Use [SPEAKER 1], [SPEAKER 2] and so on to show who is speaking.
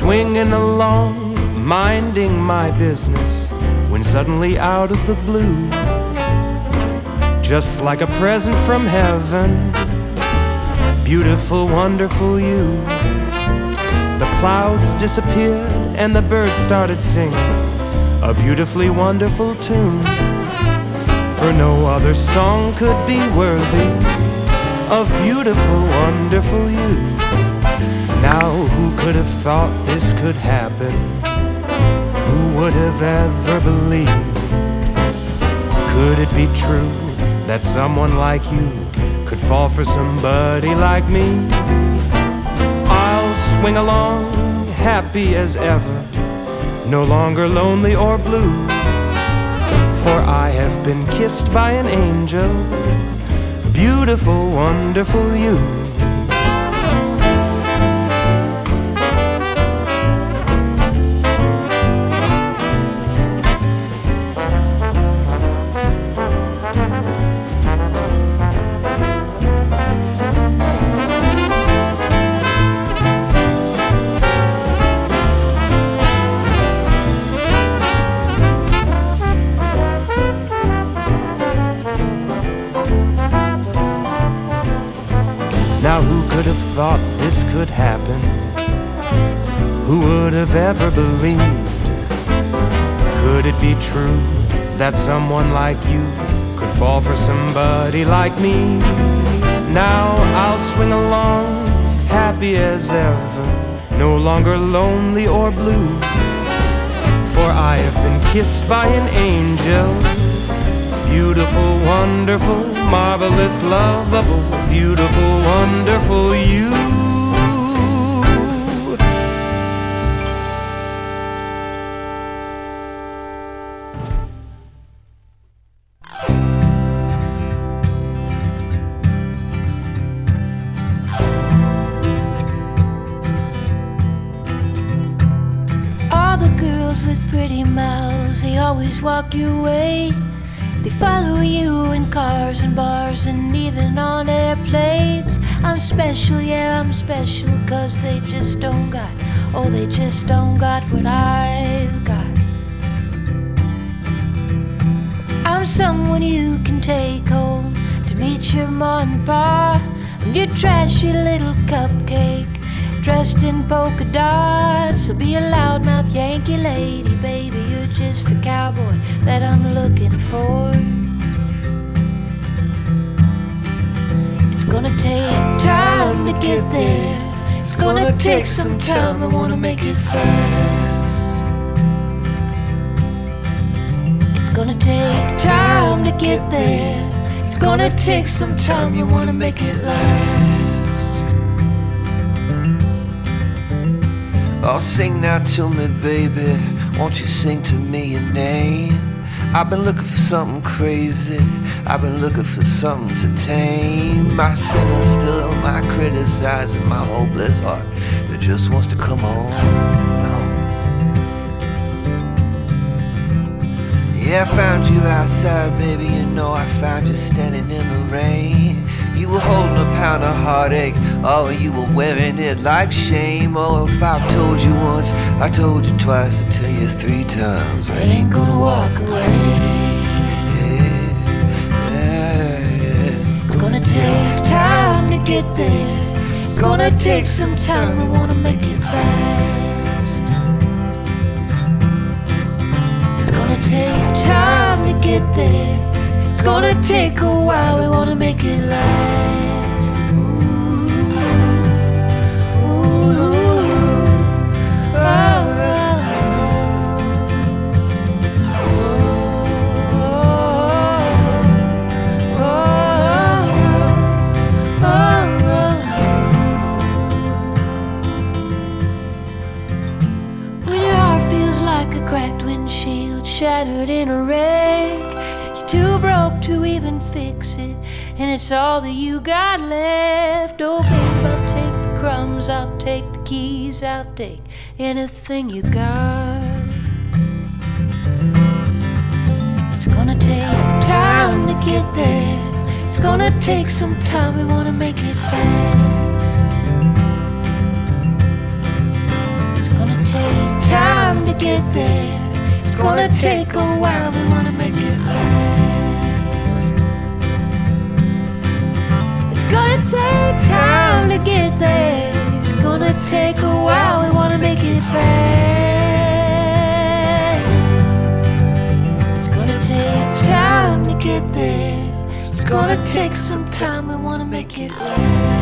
[SPEAKER 1] swinging along, minding my business, when suddenly out of the blue, just like a present from heaven, beautiful, wonderful you. The clouds disappeared and the birds started singing a beautifully wonderful tune, for no other song could be worthy of beautiful, wonderful you. Now who could have thought this could happen? Who would have ever believed? Could it be true that someone like you could fall for somebody like me? I'll swing along, happy as ever, no longer lonely or blue, for I have been kissed by an angel, beautiful, wonderful you. Now who could have thought this could happen? Who would have ever believed? Could it be true that someone like you could fall for somebody like me? Now I'll swing along, happy as ever, no longer lonely or blue, for I have been kissed by an angel, beautiful, wonderful, marvelous, lovable, beautiful, wonderful you.
[SPEAKER 2] All the girls with pretty mouths, they always walk your way. They follow you in cars and bars and even on airplanes. I'm special, yeah, I'm special, 'cause they just don't got, oh, they just don't got what I've got. I'm someone you can take home to meet your mom and pa. I'm your trashy little cupcake, dressed in polka dots. So be a loudmouth Yankee lady, baby, you're just the cowboy that I'm looking for. It's gonna take time to get there. It's gonna take some time, I wanna make it fast. It's gonna take time to get there. It's gonna take some time, you wanna make it last.
[SPEAKER 3] Oh, sing now to me, baby. Won't you sing to me your name? I've been looking for something crazy. I've been looking for something to tame my sinner still, my criticizing, my hopeless heart that just wants to come on. Yeah, I found you outside, baby. You know I found you standing in the rain. You were holding a pound of heartache, oh, and you were wearing it like shame. Oh, if I've told you once, I told you twice, I tell you 3 times, I ain't gonna walk away.
[SPEAKER 2] It's gonna take time to get there. It's gonna take some time, I wanna make it fast. It's gonna take time to get there. It's gonna take a while, we wanna make it last. Ooh, ooh, oh, when your heart feels like a cracked windshield, shattered in a wreck, you're too broke to even fix it, and it's all that you got left. Oh babe, I'll take the crumbs, I'll take the keys, I'll take anything you got. It's gonna take time to get there. It's gonna take some time, we wanna make it fast. It's gonna get there. It's gonna take a while, we wanna make it last. It's gonna take time to get there. It's gonna take a while, we wanna make it fast. It's gonna take time to get there. It's gonna take some time, we wanna make it last.